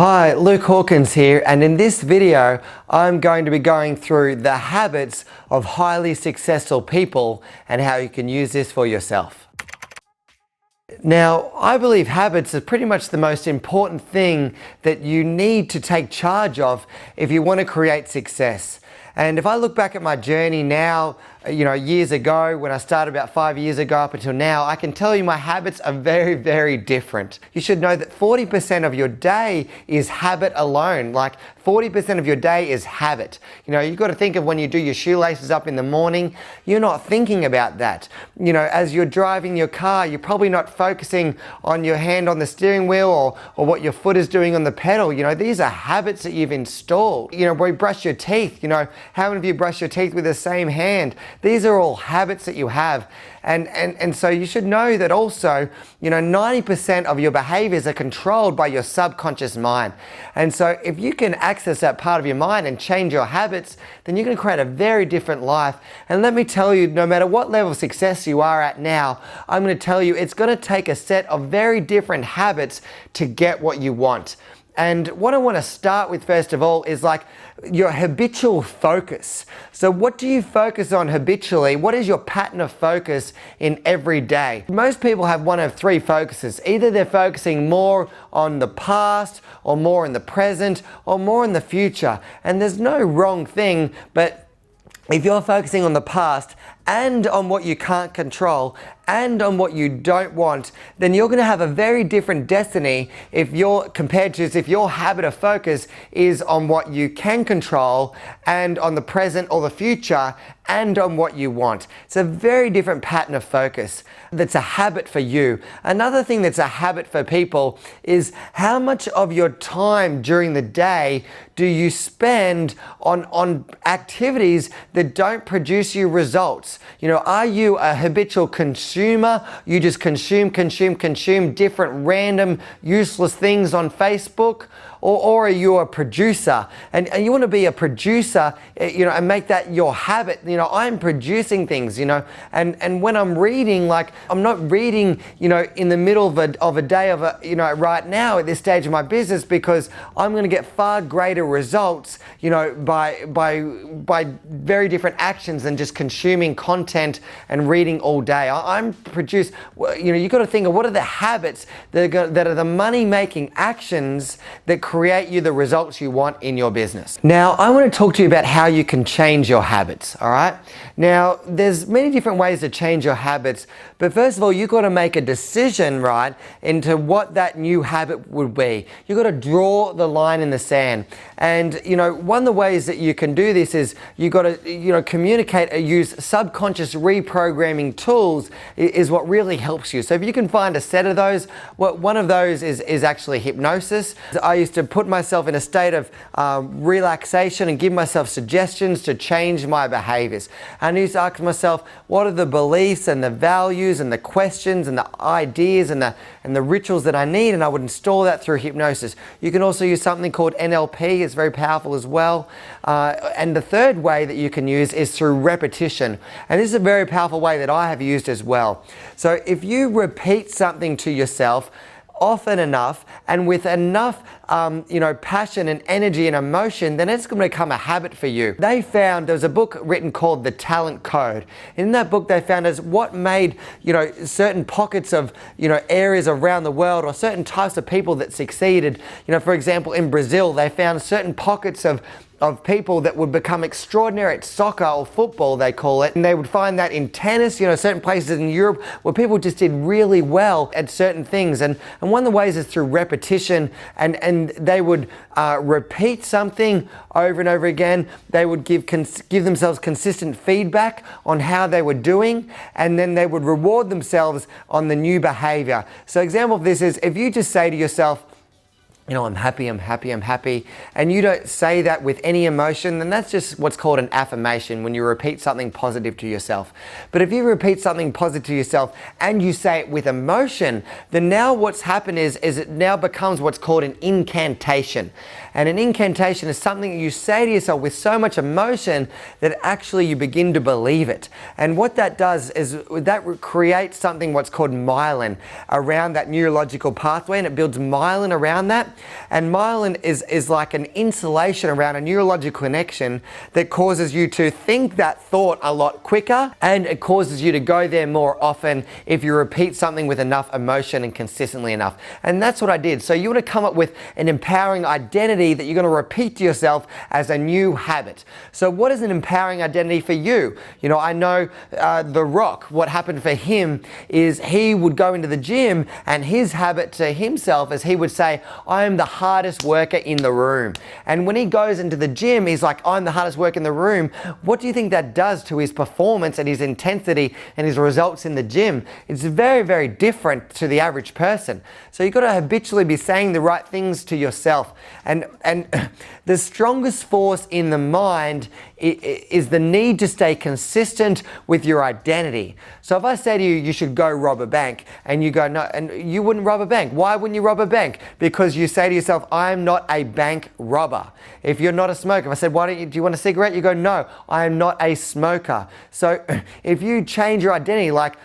Hi, Luke Hawkins here, and in this video I'm going to be going through the habits of highly successful people and how you can use this for yourself. Now, I believe habits are pretty much the most important thing that you need to take charge of if you want to create success. And if I look back at my journey now, years ago, when I started about 5 years ago up until now, I can tell you my habits are very, very different. You should know that 40% of your day is habit alone. Like 40% of your day is habit. You've got to think of when you do your shoelaces up in the morning, you're not thinking about that. As you're driving your car, you're probably not focusing on your hand on the steering wheel or what your foot is doing on the pedal. These are habits that you've installed. Where you brush your teeth, how many of you brush your teeth with the same hand? These are all habits that you have. And so you should know that also, 90% of your behaviors are controlled by your subconscious mind. And so if you can access that part of your mind and change your habits, then you're going to create a very different life. And let me tell you, no matter what level of success you are at now, I'm going to tell you it's going to take a set of very different habits to get what you want. And what I want to start with first of all is like your habitual focus. So what do you focus on habitually? What is your pattern of focus in every day? Most people have one of three focuses. Either they're focusing more on the past or more in the present or more in the future. And there's no wrong thing, but if you're focusing on the past and on what you can't control and on what you don't want, then you're going to have a very different destiny if your habit of focus is on what you can control and on the present or the future and on what you want. It's a very different pattern of focus that's a habit for you. Another thing that's a habit for people is how much of your time during the day do you spend on activities that don't produce you results? Are you a habitual consumer? You just consume different random useless things on Facebook? Or are you a producer? And you want to be a producer, and make that your habit. I'm producing things, and when I'm reading, like I'm not reading, in the middle of a day right now at this stage of my business, because I'm going to get far greater results, by very different actions than just consuming content and reading all day. I'm produce. You've got to think of what are the habits that are the money-making actions that create you the results you want in your business. Now, I want to talk to you about how you can change your habits, all right? Now, there's many different ways to change your habits, but first of all, you've got to make a decision, right, into what that new habit would be. You've got to draw the line in the sand. And, one of the ways that you can do this is you've got to, communicate or use subconscious reprogramming tools is what really helps you. So if you can find a set of those, one of those is actually hypnosis. I used to put myself in a state of relaxation and give myself suggestions to change my behaviors. And I used to ask myself, what are the beliefs and the values and the questions and the ideas and the rituals that I need? And I would install that through hypnosis. You can also use something called NLP. It's very powerful as well. And the third way that you can use is through repetition. And this is a very powerful way that I have used as well. So if you repeat something to yourself often enough and with enough passion and energy and emotion, then it's going to become a habit for you. There was a book written called The Talent Code. In that book they found is what made certain pockets of areas around the world or certain types of people that succeeded. For example, in Brazil they found certain pockets of people that would become extraordinary at soccer or football, they call it. And they would find that in tennis, certain places in Europe where people just did really well at certain things. And one of the ways is through repetition, and they would repeat something over and over again. They would give themselves consistent feedback on how they were doing, and then they would reward themselves on the new behavior. So example of this is if you just say to yourself, I'm happy, and you don't say that with any emotion, then that's just what's called an affirmation, when you repeat something positive to yourself. But if you repeat something positive to yourself and you say it with emotion, then now what's happened is it now becomes what's called an incantation. And an incantation is something that you say to yourself with so much emotion that actually you begin to believe it. And what that does is that creates something what's called myelin around that neurological pathway, and it builds myelin around that. And myelin is like an insulation around a neurological connection that causes you to think that thought a lot quicker, and it causes you to go there more often if you repeat something with enough emotion and consistently enough. And that's what I did. So you want to come up with an empowering identity that you're going to repeat to yourself as a new habit. So what is an empowering identity for you? You know, I know The Rock, what happened for him is he would go into the gym, and his habit to himself is he would say, I am the hardest worker in the room. And when he goes into the gym, he's like, I'm the hardest worker in the room. What do you think that does to his performance and his intensity and his results in the gym? It's very, very different to the average person. So you've got to habitually be saying the right things to yourself. And the strongest force in the mind is the need to stay consistent with your identity. So if I say to you, you should go rob a bank, and you go, no, and you wouldn't rob a bank. Why wouldn't you rob a bank? Because you say to yourself, I am not a bank robber. If you're not a smoker, if I said, do you want a cigarette? You go, no, I am not a smoker. So if you change your identity, like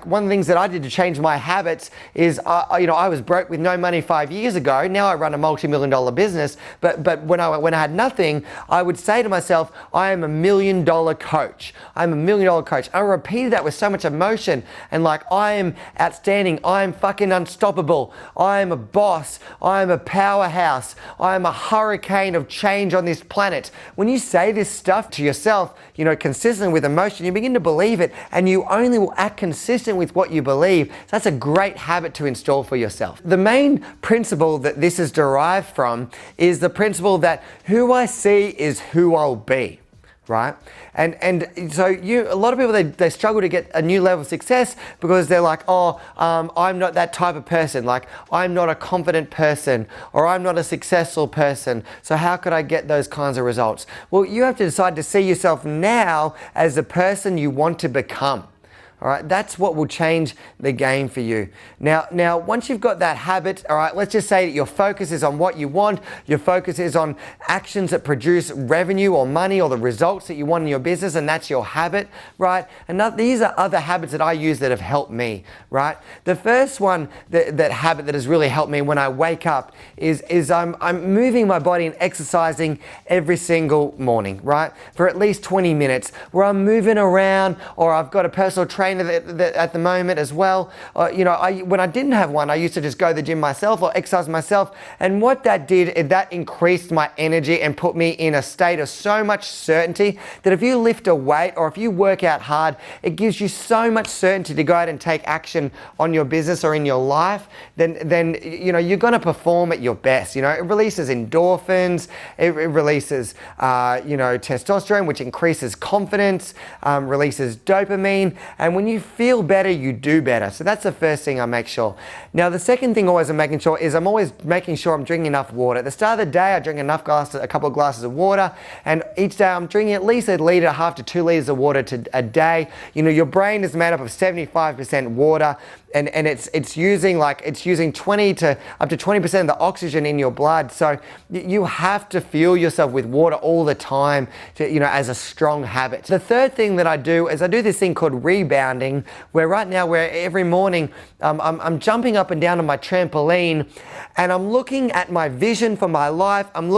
one of the things that I did to change my habits is, I was broke with no money 5 years ago. Now I run a multi-million-dollar business. But when I had nothing, I would say to myself, I am $1 million coach. I'm $1 million coach. I repeated that with so much emotion, and like, I am outstanding. I am fucking unstoppable. I am a boss. I am a powerhouse. I am a hurricane of change on this planet. When you say this stuff to yourself, consistently with emotion, you begin to believe it, and you only will act consistent with what you believe. So that's a great habit to install for yourself. The main principle that this is derived from is the principle that who I see is who I'll be. Right? And so a lot of people, they struggle to get a new level of success because they're like, I'm not that type of person. Like, I'm not a confident person, or I'm not a successful person. So how could I get those kinds of results? Well, you have to decide to see yourself now as the person you want to become. All right, that's what will change the game for you. Now, once you've got that habit, all right, let's just say that your focus is on what you want. Your focus is on actions that produce revenue or money or the results that you want in your business, and that's your habit, right? And these are other habits that I use that have helped me, right? The first one, that habit that has really helped me when I wake up is I'm moving my body and exercising every single morning, right? For at least 20 minutes, where I'm moving around, or I've got a personal trainer at the moment as well. When I didn't have one, I used to just go to the gym myself or exercise myself. And what that did is that increased my energy and put me in a state of so much certainty that if you lift a weight or if you work out hard, it gives you so much certainty to go out and take action on your business or in your life. Then you're going to perform at your best. It releases endorphins. It releases testosterone, which increases confidence, releases dopamine. And when you feel better, you do better. So that's the first thing I make sure. Now, the second thing always I'm making sure is I'm always making sure I'm drinking enough water. At the start of the day, I drink a couple of glasses of water, and each day I'm drinking at least 1.5 liters to 2 liters of water a day. Your brain is made up of 75% water. And it's using 20 to up to 20% of the oxygen in your blood. So you have to fuel yourself with water all the time as a strong habit. The third thing that I do is I do this thing called rebounding, where every morning I'm jumping up and down on my trampoline, and I'm looking at my vision for my life. I'm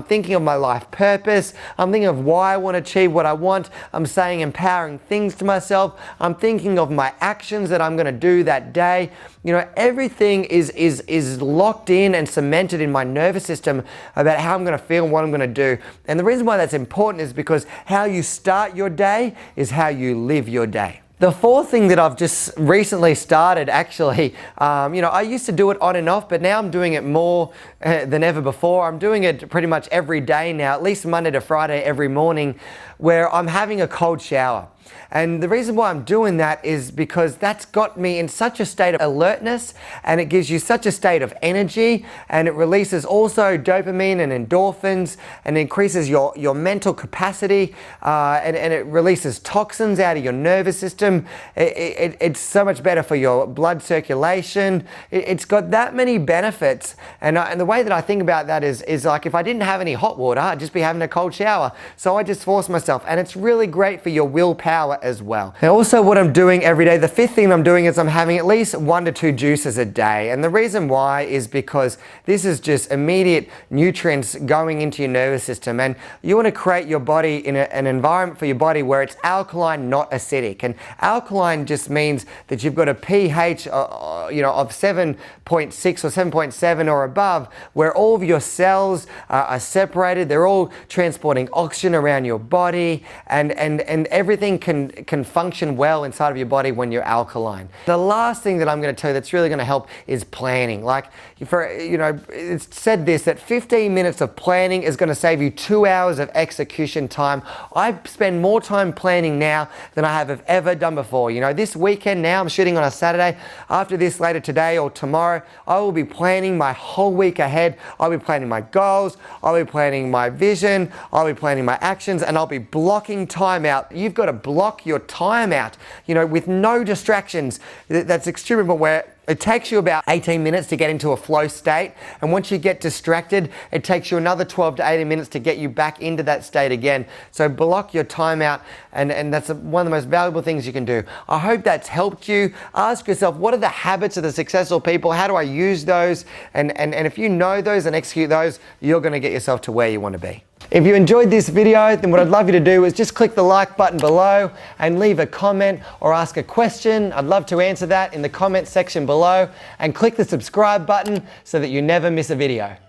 thinking of my life purpose. I'm thinking of why I want to achieve what I want. I'm saying empowering things to myself. I'm thinking of my actions that I'm going to do that day. Everything is locked in and cemented in my nervous system about how I'm going to feel and what I'm going to do. And the reason why that's important is because how you start your day is how you live your day. The fourth thing that I've just recently started, actually, I used to do it on and off, but now I'm doing it more than ever before. I'm doing it pretty much every day now, at least Monday to Friday every morning, where I'm having a cold shower. And the reason why I'm doing that is because that's got me in such a state of alertness, and it gives you such a state of energy, and it releases also dopamine and endorphins, and increases your mental capacity, and it releases toxins out of your nervous system, system. It's so much better for your blood circulation. It's got that many benefits. And the way that I think about that is like if I didn't have any hot water, I'd just be having a cold shower. So I just force myself. And it's really great for your willpower as well. And also what I'm doing every day, the fifth thing I'm doing is I'm having at least 1 to 2 juices a day. And the reason why is because this is just immediate nutrients going into your nervous system. And you want to create your body in an environment for your body where it's alkaline, not acidic. And alkaline just means that you've got a pH of 7.6 or 7.7 or above, where all of your cells are separated. They're all transporting oxygen around your body, and everything can function well inside of your body when you're alkaline. The last thing that I'm going to tell you that's really going to help is planning. Like, it's said this, that 15 minutes of planning is going to save you 2 hours of execution time. I spend more time planning now than I have ever done before. This weekend now, I'm shooting on a Saturday. After this, later today or tomorrow, I will be planning my whole week ahead. I'll be planning my goals, I'll be planning my vision, I'll be planning my actions, and I'll be blocking time out. You've got to block your time out, with no distractions. That's extremely important, where it takes you about 18 minutes to get into a flow state, and once you get distracted, it takes you another 12 to 18 minutes to get you back into that state again. So block your time out, and that's one of the most valuable things you can do. I hope that's helped you. Ask yourself, what are the habits of the successful people? How do I use those? And if you know those and execute those, you're going to get yourself to where you want to be. If you enjoyed this video, then what I'd love you to do is just click the like button below and leave a comment or ask a question. I'd love to answer that in the comment section below, and click the subscribe button so that you never miss a video.